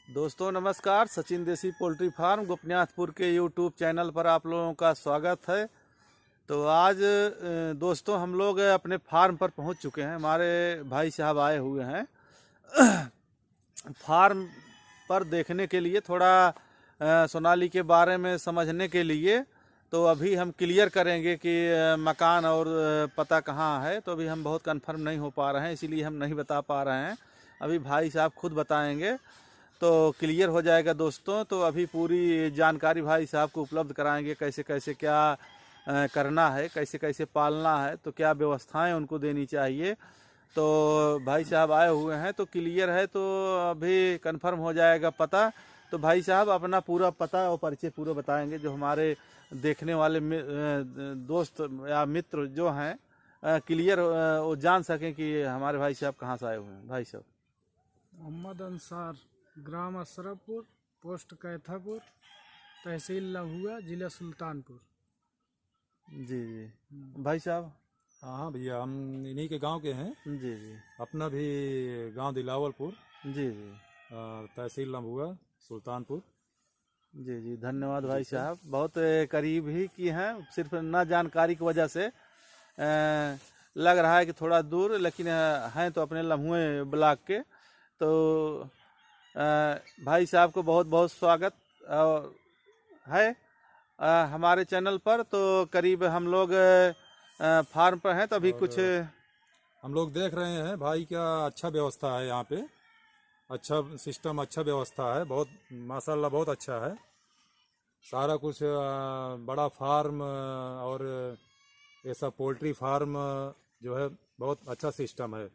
दोस्तों नमस्कार। सचिन देसी पोल्ट्री फार्म गोपनीनाथपुर के यूट्यूब चैनल पर आप लोगों का स्वागत है। तो आज दोस्तों हम लोग अपने फार्म पर पहुंच चुके हैं। हमारे भाई साहब आए हुए हैं फार्म पर देखने के लिए, थोड़ा सोनाली के बारे में समझने के लिए। तो अभी हम क्लियर करेंगे कि मकान और पता कहाँ है। तो अभी हम बहुत कंफर्म नहीं हो पा रहे हैं, इसीलिए हम नहीं बता पा रहे हैं। अभी भाई साहब खुद बताएंगे तो क्लियर हो जाएगा दोस्तों। तो अभी पूरी जानकारी भाई साहब को उपलब्ध कराएंगे, कैसे कैसे क्या करना है, कैसे कैसे पालना है, तो क्या व्यवस्थाएं उनको देनी चाहिए। तो भाई साहब आए हुए हैं तो क्लियर है, तो अभी कंफर्म हो जाएगा पता। तो भाई साहब अपना पूरा पता और परिचय पूरा बताएंगे, जो हमारे देखने वाले दोस्त या मित्र जो हैं क्लियर वो जान सकें कि हमारे भाई साहब कहाँ से आए हुए हैं। भाई साहब मोहम्मद अंसार, ग्राम अशरफपुर, पोस्ट कैथापुर, तहसील लहुआ, जिला सुल्तानपुर। जी जी भाई साहब। हाँ भैया, हम इन्हीं के गांव के हैं। जी जी अपना भी गांव दिलावलपुर, जी जी तहसील लम्बुआ, सुल्तानपुर। जी जी धन्यवाद भाई साहब। बहुत करीब ही की हैं, सिर्फ ना जानकारी की वजह से लग रहा है कि थोड़ा दूर, लेकिन हैं तो अपने लम्हुए ब्लॉक के। तो भाई साहब को बहुत बहुत स्वागत है हमारे चैनल पर। तो करीब हम लोग फार्म पर हैं, तो अभी कुछ हम लोग देख रहे हैं भाई, क्या अच्छा व्यवस्था है यहाँ पे। अच्छा सिस्टम, अच्छा व्यवस्था है, बहुत माशाल्लाह बहुत अच्छा है। सारा कुछ बड़ा फार्म और ये सब पोल्ट्री फार्म जो है, बहुत अच्छा सिस्टम है,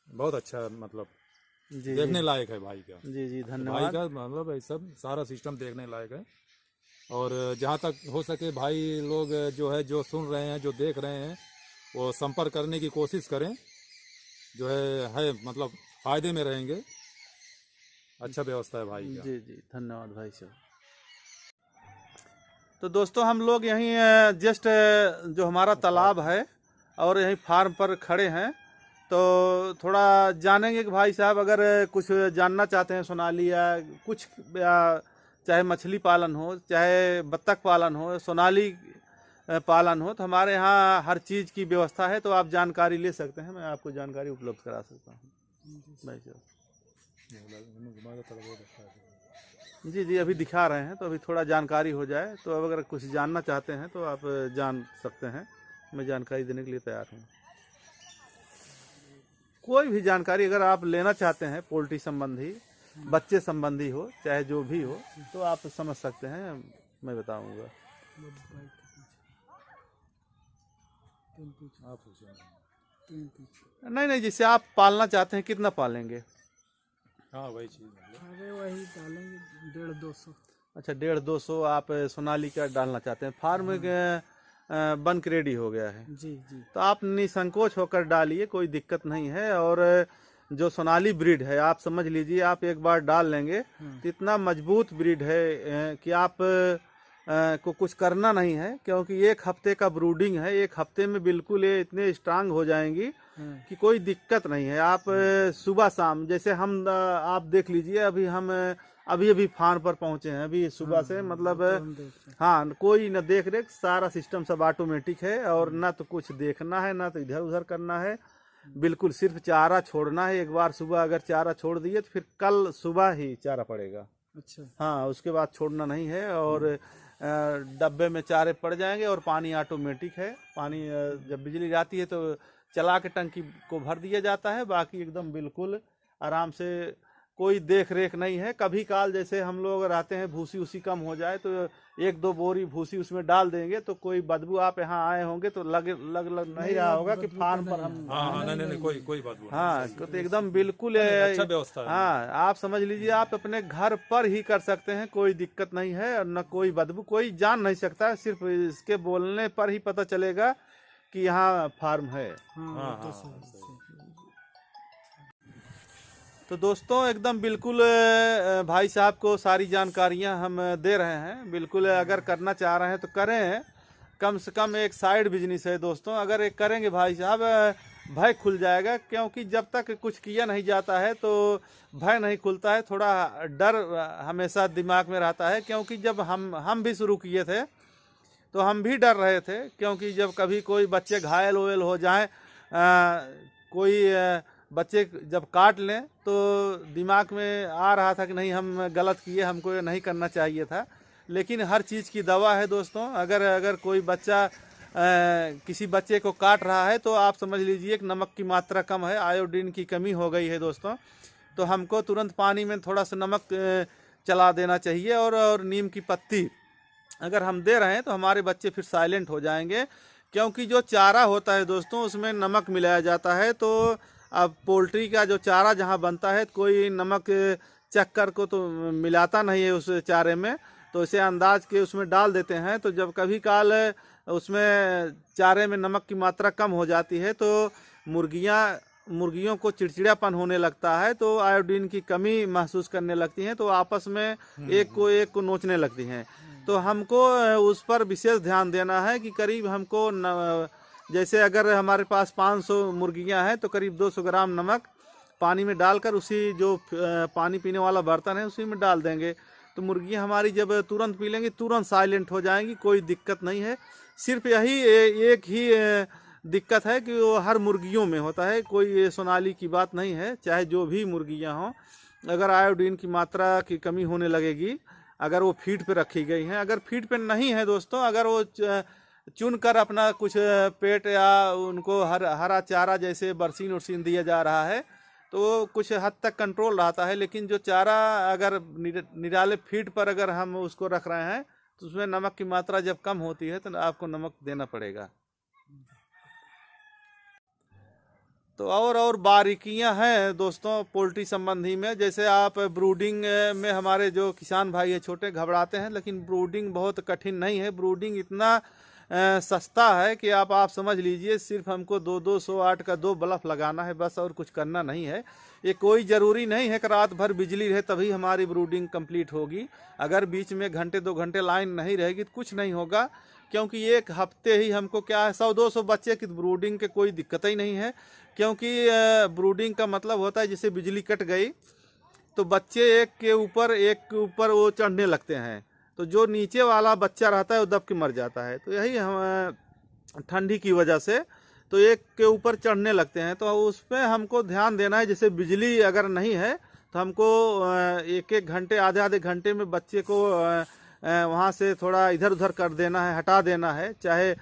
बहुत अच्छा, मतलब जी देखने लायक है भाई का। जी जी भाई धन्यवाद। का मतलब ये सब सारा सिस्टम देखने लायक है। और जहाँ तक हो सके भाई लोग जो है, जो सुन रहे हैं, जो देख रहे हैं, वो संपर्क करने की कोशिश करें। जो है मतलब फायदे में रहेंगे। अच्छा व्यवस्था है भाई का। जी जी धन्यवाद भाई साहब। तो दोस्तों हम लोग यहीं जस्ट जो हमारा तालाब है और यहीं फार्म पर खड़े हैं। तो थोड़ा जानेंगे कि भाई साहब अगर कुछ जानना चाहते हैं सोनाली या कुछ, या चाहे मछली पालन हो, चाहे बत्तख पालन हो, सोनाली पालन हो, तो हमारे यहाँ हर चीज़ की व्यवस्था है। तो आप जानकारी ले सकते हैं, मैं आपको जानकारी उपलब्ध करा सकता हूँ भाई साहब। जी जी अभी दिखा रहे हैं, तो अभी थोड़ा जानकारी हो जाए। तो अब अगर कुछ जानना चाहते हैं तो आप जान सकते हैं, मैं जानकारी देने के लिए तैयार हूँ। कोई भी जानकारी अगर आप लेना चाहते हैं, पोल्ट्री संबंधी, बच्चे संबंधी हो, चाहे जो भी हो, तो आप समझ सकते हैं, मैं बताऊंगा। आप पूछो। नहीं नहीं, जैसे आप पालना चाहते हैं, कितना पालेंगे? हाँ वही चीज़ अरे वही डालेंगे 150-200। अच्छा 150-200 आप सोनाली का डालना चाहते हैं। फार्म बन के रेडी हो गया है, जी जी। तो आप निसंकोच होकर डालिए, कोई दिक्कत नहीं है। और जो सोनाली ब्रीड है, आप समझ लीजिए, आप एक बार डाल लेंगे तो इतना मजबूत ब्रीड है कि आप को कुछ करना नहीं है, क्योंकि एक हफ्ते का ब्रूडिंग है। एक हफ्ते में बिल्कुल ये इतने स्ट्रांग हो जाएंगी कि कोई दिक्कत नहीं है। आप सुबह शाम, जैसे हम आप देख लीजिए, अभी हम अभी फार्म पर पहुंचे हैं, अभी सुबह से, मतलब हाँ, कोई न देख रेख, सारा सिस्टम सब ऑटोमेटिक है। और ना तो कुछ देखना है, ना तो इधर उधर करना है, बिल्कुल सिर्फ चारा छोड़ना है। एक बार सुबह अगर चारा छोड़ दिए तो फिर कल सुबह ही चारा पड़ेगा। अच्छा। हाँ, उसके बाद छोड़ना नहीं है। और डब्बे में चारे पड़ जाएंगे और पानी ऑटोमेटिक है। पानी जब बिजली जाती है तो चला के टंकी को भर दिया जाता है, बाकी एकदम बिल्कुल आराम से, कोई देख रेख नहीं है। कभी काल जैसे हम लोग रहते हैं, भूसी उसी कम हो जाए तो 1-2 बोरी भूसी उसमें डाल देंगे, तो कोई बदबू, आप यहाँ आए होंगे तो लग नहीं रहा होगा कि फार्म पर हम। हाँ, नहीं कोई बात नहीं। हाँ, तो एकदम बिल्कुल अच्छा व्यवस्था है। हाँ, आप समझ लीजिए, आप अपने घर पर ही कर सकते हैं, कोई दिक्कत नहीं है। और न कोई बदबू, कोई जान नहीं सकता, सिर्फ इसके बोलने पर ही पता चलेगा कि यहाँ फार्म है। तो दोस्तों एकदम बिल्कुल भाई साहब को सारी जानकारियां हम दे रहे हैं। बिल्कुल अगर करना चाह रहे हैं तो करें, कम से कम एक साइड बिजनेस है दोस्तों। अगर एक करेंगे भाई साहब, भय खुल जाएगा, क्योंकि जब तक कुछ किया नहीं जाता है तो भय नहीं खुलता है, थोड़ा डर हमेशा दिमाग में रहता है। क्योंकि जब हम भी शुरू किए थे तो हम भी डर रहे थे, क्योंकि जब कभी कोई बच्चे घायल वेल हो जाएं, कोई बच्चे जब काट लें तो दिमाग में आ रहा था कि नहीं हम गलत किए, हमको ये नहीं करना चाहिए था। लेकिन हर चीज़ की दवा है दोस्तों। अगर कोई बच्चा किसी बच्चे को काट रहा है तो आप समझ लीजिए कि नमक की मात्रा कम है, आयोडीन की कमी हो गई है दोस्तों, तो हमको तुरंत पानी में थोड़ा सा नमक चला देना चाहिए। और नीम की पत्ती अगर हम दे रहे हैं तो हमारे बच्चे फिर साइलेंट हो जाएंगे, क्योंकि जो चारा होता है दोस्तों उसमें नमक मिलाया जाता है। तो अब पोल्ट्री का जो चारा जहाँ बनता है कोई नमक चक्कर को तो मिलाता नहीं है उस चारे में, तो इसे अंदाज के उसमें डाल देते हैं। तो जब कभी काल उसमें चारे में नमक की मात्रा कम हो जाती है तो मुर्गियों को चिड़चिड़ापन होने लगता है, तो आयोडीन की कमी महसूस करने लगती हैं, तो आपस में एक को नोचने लगती हैं। तो हमको उस पर विशेष ध्यान देना है कि करीब हमको जैसे अगर हमारे पास 500 मुर्गियां हैं तो करीब 200 ग्राम नमक पानी में डालकर उसी जो पानी पीने वाला बर्तन है उसी में डाल देंगे, तो मुर्गियां हमारी जब तुरंत पी लेंगी तुरंत साइलेंट हो जाएंगी, कोई दिक्कत नहीं है। सिर्फ यही एक ही दिक्कत है कि वो हर मुर्गियों में होता है, कोई सोनाली की बात नहीं है, चाहे जो भी मुर्गियां हों। अगर आयोडीन की मात्रा की कमी होने लगेगी अगर वो फीड पे रखी गई हैं, अगर फीड पे नहीं है दोस्तों, अगर वो चुन कर अपना कुछ पेट या उनको हरा चारा जैसे बरसीन उरसीन दिया जा रहा है तो कुछ हद तक कंट्रोल रहता है। लेकिन जो चारा अगर निराले फीड पर अगर हम उसको रख रहे हैं तो उसमें नमक की मात्रा जब कम होती है तो आपको नमक देना पड़ेगा। तो और बारीकियां हैं दोस्तों पोल्ट्री संबंधी में। जैसे आप ब्रूडिंग में हमारे जो किसान भाई है छोटे घबराते हैं, लेकिन ब्रूडिंग बहुत कठिन नहीं है। ब्रूडिंग इतना सस्ता है कि आप समझ लीजिए सिर्फ हमको 200-208 का 2 बल्ब लगाना है बस, और कुछ करना नहीं है। ये कोई ज़रूरी नहीं है कि रात भर बिजली रहे तभी हमारी ब्रूडिंग कंप्लीट होगी। अगर बीच में घंटे 2 घंटे लाइन नहीं रहेगी तो कुछ नहीं होगा, क्योंकि एक हफ्ते ही हमको क्या है 100-200 बच्चे की ब्रूडिंग के कोई दिक्कत ही नहीं है। क्योंकि ब्रूडिंग का मतलब होता है जैसे बिजली कट गई तो बच्चे एक के ऊपर वो चढ़ने लगते हैं, तो जो नीचे वाला बच्चा रहता है वो दब के मर जाता है। तो यही हम ठंडी की वजह से तो एक के ऊपर चढ़ने लगते हैं, तो उस पर हमको ध्यान देना है। जैसे बिजली अगर नहीं है तो हमको 1-1 घंटे आधे घंटे में बच्चे को वहाँ से थोड़ा इधर उधर कर देना है, हटा देना है। चाहे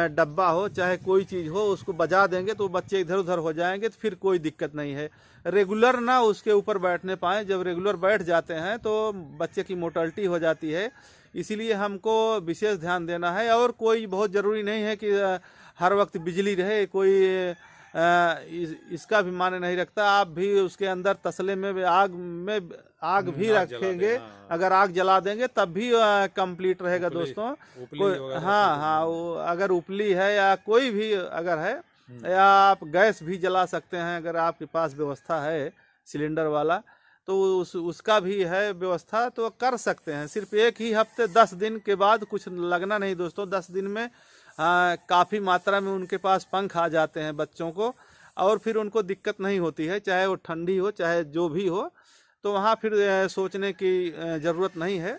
डब्बा हो चाहे कोई चीज़ हो उसको बजा देंगे तो बच्चे इधर उधर हो जाएंगे, तो फिर कोई दिक्कत नहीं है। रेगुलर ना उसके ऊपर बैठने पाएँ, जब रेगुलर बैठ जाते हैं तो बच्चे की मोर्टेलिटी हो जाती है, इसीलिए हमको विशेष ध्यान देना है। और कोई बहुत ज़रूरी नहीं है कि हर वक्त बिजली रहे, कोई इसका भी माने नहीं रखता। आप भी उसके अंदर तसले में आग भी रखेंगे, अगर आग जला देंगे तब भी कंप्लीट रहेगा दोस्तों। हाँ वो अगर उपली है या कोई भी अगर है, या आप गैस भी जला सकते हैं अगर आपके पास व्यवस्था है सिलेंडर वाला, तो उसका भी है व्यवस्था, तो कर सकते हैं। सिर्फ एक ही हफ्ते 10 दिन के बाद कुछ लगना नहीं दोस्तों। 10 दिन में काफ़ी मात्रा में उनके पास पंख आ जाते हैं बच्चों को, और फिर उनको दिक्कत नहीं होती है, चाहे वो ठंडी हो चाहे जो भी हो, तो वहाँ फिर सोचने की ज़रूरत नहीं है।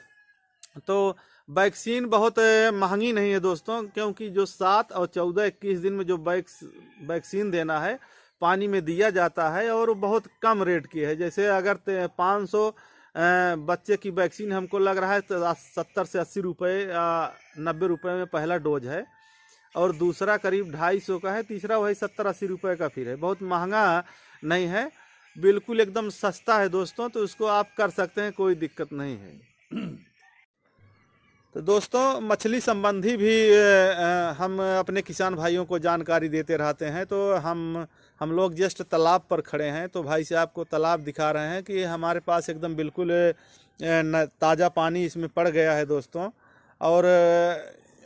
तो वैक्सीन बहुत महंगी नहीं है दोस्तों, क्योंकि जो 7 और 14-21 दिन में जो वैक्सीन देना है पानी में दिया जाता है, और वो बहुत कम रेट की है। जैसे अगर 500 बच्चे की वैक्सीन हमको लग रहा है तो 70 से 80 रुपये या 90 रुपये में पहला डोज है, और दूसरा करीब 250 का है, तीसरा वही 70-80 रुपये का फिर है। बहुत महंगा नहीं है, बिल्कुल एकदम सस्ता है दोस्तों, तो उसको आप कर सकते हैं, कोई दिक्कत नहीं है। तो दोस्तों मछली संबंधी भी हम अपने किसान भाइयों को जानकारी देते रहते हैं। तो हम लोग जस्ट तालाब पर खड़े हैं, तो भाई साहब को तालाब दिखा रहे हैं कि हमारे पास एकदम बिल्कुल ताज़ा पानी इसमें पड़ गया है दोस्तों। और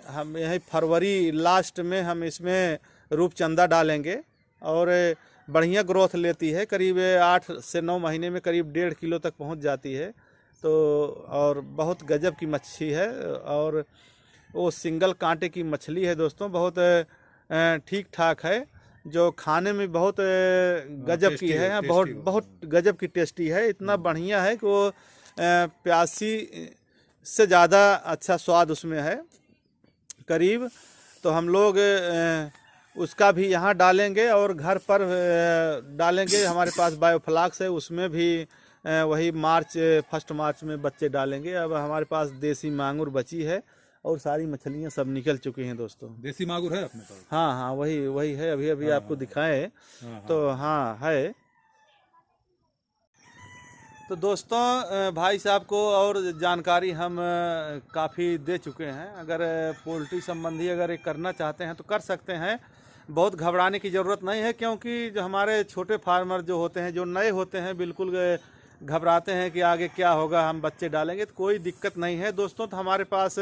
हम यही फरवरी लास्ट में हम इसमें रूपचंदा डालेंगे, और बढ़िया ग्रोथ लेती है, करीब 8 से 9 महीने में करीब 1.5 किलो तक पहुंच जाती है। तो और बहुत गजब की मच्छी है, और वो सिंगल कांटे की मछली है दोस्तों, बहुत ठीक ठाक है। जो खाने में बहुत गजब की है, बहुत बहुत गजब की टेस्टी है। इतना बढ़िया है कि वो प्यासी से ज़्यादा अच्छा स्वाद उसमें है करीब। तो हम लोग उसका भी यहाँ डालेंगे और घर पर डालेंगे। हमारे पास बायोफ्लाक्स है, उसमें भी वही फर्स्ट मार्च में बच्चे डालेंगे। अब हमारे पास देसी मांगुर बची है और सारी मछलियाँ सब निकल चुकी हैं दोस्तों। देसी मांगुर है अपने पास? हाँ हाँ, वही है, अभी अभी आपको दिखाए तो हाँ है। तो दोस्तों भाई साहब को और जानकारी हम काफ़ी दे चुके हैं। अगर पोल्ट्री संबंधी अगर ये करना चाहते हैं तो कर सकते हैं, बहुत घबराने की ज़रूरत नहीं है। क्योंकि जो हमारे छोटे फार्मर जो होते हैं, जो नए होते हैं, बिल्कुल घबराते हैं कि आगे क्या होगा, हम बच्चे डालेंगे, तो कोई दिक्कत नहीं है दोस्तों। तो हमारे पास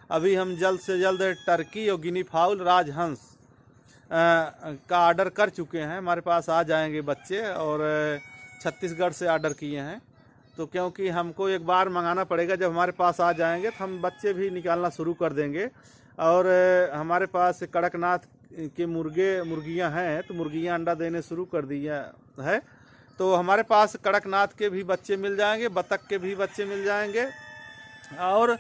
अभी हम जल्द से जल्द टर्की और गिनी फाउल राजहंस का ऑर्डर कर चुके हैं। हमारे पास आ जाएंगे बच्चे, और छत्तीसगढ़ से ऑर्डर किए हैं। तो क्योंकि हमको एक बार मंगाना पड़ेगा, जब हमारे पास आ जाएंगे तो हम बच्चे भी निकालना शुरू कर देंगे। और हमारे पास कड़कनाथ के मुर्गियां हैं, तो मुर्गियां अंडा देने शुरू कर दिया है। तो हमारे पास कड़कनाथ के भी बच्चे मिल जाएंगे, बतख के भी बच्चे मिल जाएंगे। और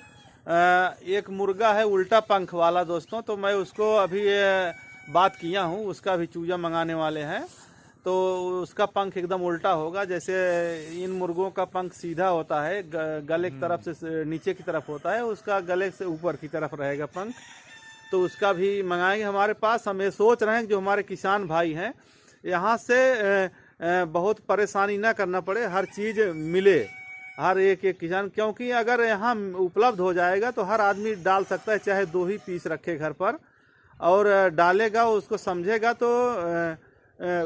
एक मुर्गा है उल्टा पंख वाला दोस्तों, तो मैं उसको अभी बात किया हूँ, उसका भी चूजा मंगाने वाले हैं। तो उसका पंख एकदम उल्टा होगा, जैसे इन मुर्गों का पंख सीधा होता है, गले की तरफ से नीचे की तरफ होता है, उसका गले से ऊपर की तरफ रहेगा पंख। तो उसका भी मंगाएंगे हमारे पास। हम ये सोच रहे हैं कि जो हमारे किसान भाई हैं, यहाँ से बहुत परेशानी ना करना पड़े, हर चीज़ मिले हर एक किसान। क्योंकि अगर यहाँ उपलब्ध हो जाएगा तो हर आदमी डाल सकता है, चाहे 2 ही पीस रखे घर पर, और डालेगा, उसको समझेगा तो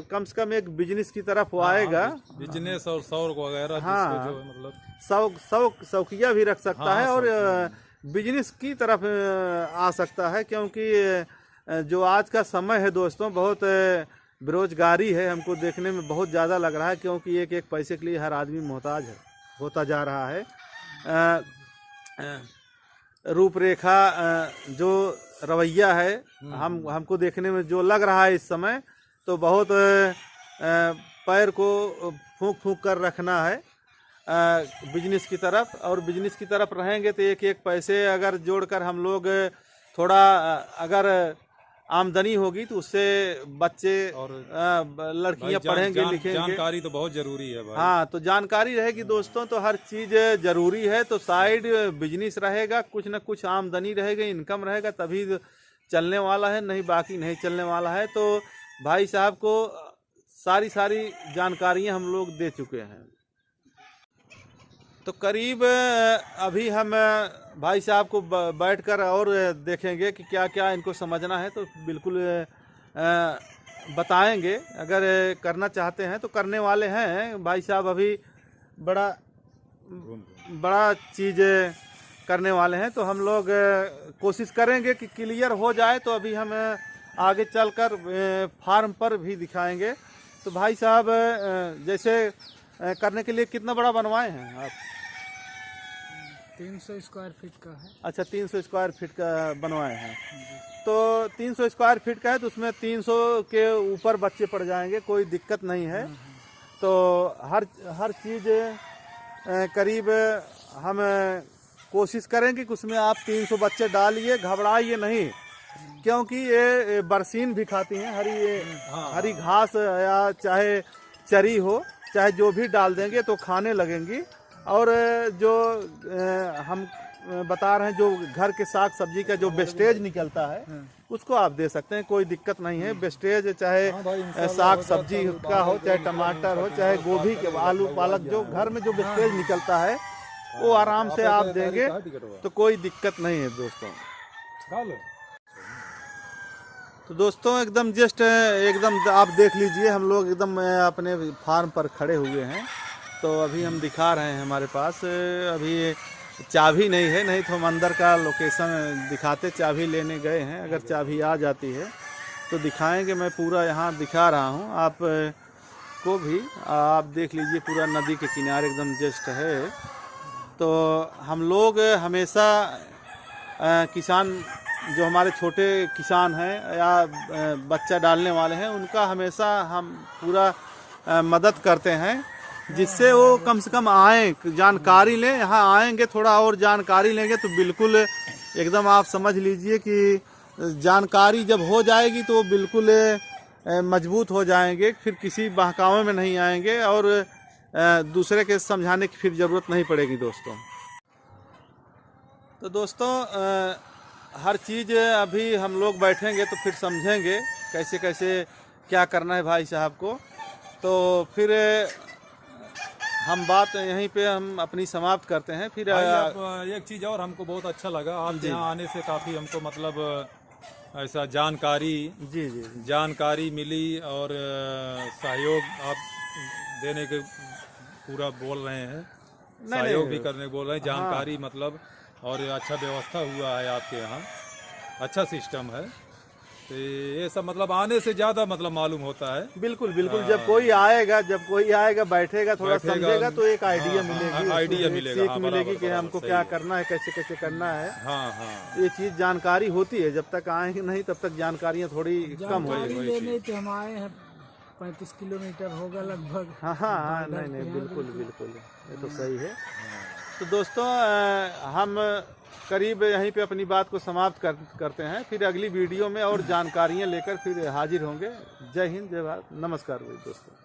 कम से कम एक बिजनेस की तरफ वो आएगा। बिजनेस और शौक वगैरह, हाँ, जो मतलब शौकिया भी रख सकता है, और बिजनेस की तरफ आ सकता है। क्योंकि जो आज का समय है दोस्तों, बहुत बेरोजगारी है, हमको देखने में बहुत ज़्यादा लग रहा है। क्योंकि एक एक पैसे के लिए हर आदमी मोहताज होता जा रहा है। रूपरेखा जो रवैया है हमको देखने में जो लग रहा है इस समय, तो बहुत पैर को फूंक फूंक कर रखना है बिजनेस की तरफ। और बिजनेस की तरफ रहेंगे तो एक एक पैसे अगर जोड़कर हम लोग थोड़ा अगर आमदनी होगी तो उससे बच्चे और लड़कियां पढ़ेंगे लिखेंगे। जानकारी तो बहुत जरूरी है भाई। हाँ, तो जानकारी रहेगी दोस्तों तो हर चीज़ जरूरी है। तो साइड बिजनेस रहेगा, कुछ न कुछ आमदनी रहेगी, इनकम रहेगा, तभी चलने वाला है, नहीं बाकी नहीं चलने वाला है। तो भाई साहब को सारी जानकारियां हम लोग दे चुके हैं। तो करीब अभी हम भाई साहब को बैठकर और देखेंगे कि क्या क्या इनको समझना है, तो बिल्कुल बताएंगे। अगर करना चाहते हैं तो करने वाले हैं भाई साहब, अभी बड़ा चीज़ करने वाले हैं। तो हम लोग कोशिश करेंगे कि क्लियर हो जाए, तो अभी हम आगे चलकर फार्म पर भी दिखाएंगे। तो भाई साहब जैसे करने के लिए कितना बड़ा बनवाए हैं आप? 300 स्क्वायर फीट का है। अच्छा, 300 स्क्वायर फीट का बनवाए हैं। तो 300 स्क्वायर फीट का है, तो उसमें 300 के ऊपर बच्चे पड़ जाएंगे, कोई दिक्कत नहीं है। तो हर चीज़ करीब हम कोशिश करेंगे कि उसमें आप 300 बच्चे डालिए, घबराइए नहीं। क्योंकि ये बरसीन भी खाती हैं, हरी घास या चाहे चरी हो, चाहे जो भी डाल देंगे तो खाने लगेंगी। और जो हम बता रहे हैं, जो घर के साग सब्जी का जो वेस्टेज निकलता है उसको आप दे सकते हैं, कोई दिक्कत नहीं है। वेस्टेज चाहे साग सब्जी का हो, चाहे टमाटर हो, चाहे गोभी के, आलू पालक, जो घर में जो वेस्टेज निकलता है वो आराम से आप देंगे तो कोई दिक्कत नहीं है दोस्तों। तो दोस्तों एकदम आप देख लीजिए, हम लोग एकदम अपने फार्म पर खड़े हुए हैं। तो अभी हम दिखा रहे हैं, हमारे पास अभी चाबी नहीं है, नहीं तो हम अंदर का लोकेशन दिखाते। चाबी लेने गए हैं, अगर चाबी आ जाती है तो दिखाएंगे। मैं पूरा यहाँ दिखा रहा हूँ आप को भी, आप देख लीजिए, पूरा नदी के किनारे एकदम जस्ट है। तो हम लोग हमेशा किसान जो हमारे छोटे किसान हैं या बच्चा डालने वाले हैं, उनका हमेशा हम पूरा मदद करते हैं, जिससे वो कम से कम आएँ, जानकारी लें। यहाँ आएंगे थोड़ा और जानकारी लेंगे तो बिल्कुल एकदम आप समझ लीजिए कि जानकारी जब हो जाएगी तो वो बिल्कुल मजबूत हो जाएंगे, फिर किसी बहकावे में नहीं आएंगे और दूसरे के समझाने की फिर ज़रूरत नहीं पड़ेगी दोस्तों। तो दोस्तों हर चीज़ अभी हम लोग बैठेंगे तो फिर समझेंगे कैसे कैसे क्या करना है भाई साहब को। तो फिर हम बात यहीं पे हम अपनी समाप्त करते हैं। फिर एक चीज़ और हमको बहुत अच्छा लगा, आप यहाँ आने से काफ़ी हमको मतलब ऐसा जानकारी मिली और सहयोग आप देने के पूरा बोल रहे हैं, सहयोग भी करने बोल रहे हैं, जानकारी मतलब और अच्छा व्यवस्था हुआ है आपके यहाँ, अच्छा सिस्टम है। तो ये सब मतलब आने से ज़्यादा मतलब मालूम होता है। बिल्कुल बिल्कुल, जब कोई आएगा बैठेगा थोड़ा समझेगा तो एक आइडिया मिलेगी, सीख मिलेगी कि हमको क्या करना है, कैसे कैसे करना है। हाँ ये चीज़ जानकारी होती है, जब तक आएंगे नहीं तब तक जानकारियाँ थोड़ी कम होगी। नहीं तो हम आए हैं 35 किलोमीटर होगा लगभग। हाँ नहीं बिल्कुल, ये तो सही है। तो दोस्तों हम करीब यहीं पे अपनी बात को समाप्त करते हैं। फिर अगली वीडियो में और जानकारियाँ लेकर फिर हाजिर होंगे। जय हिंद, जय भारत, नमस्कार दोस्तों।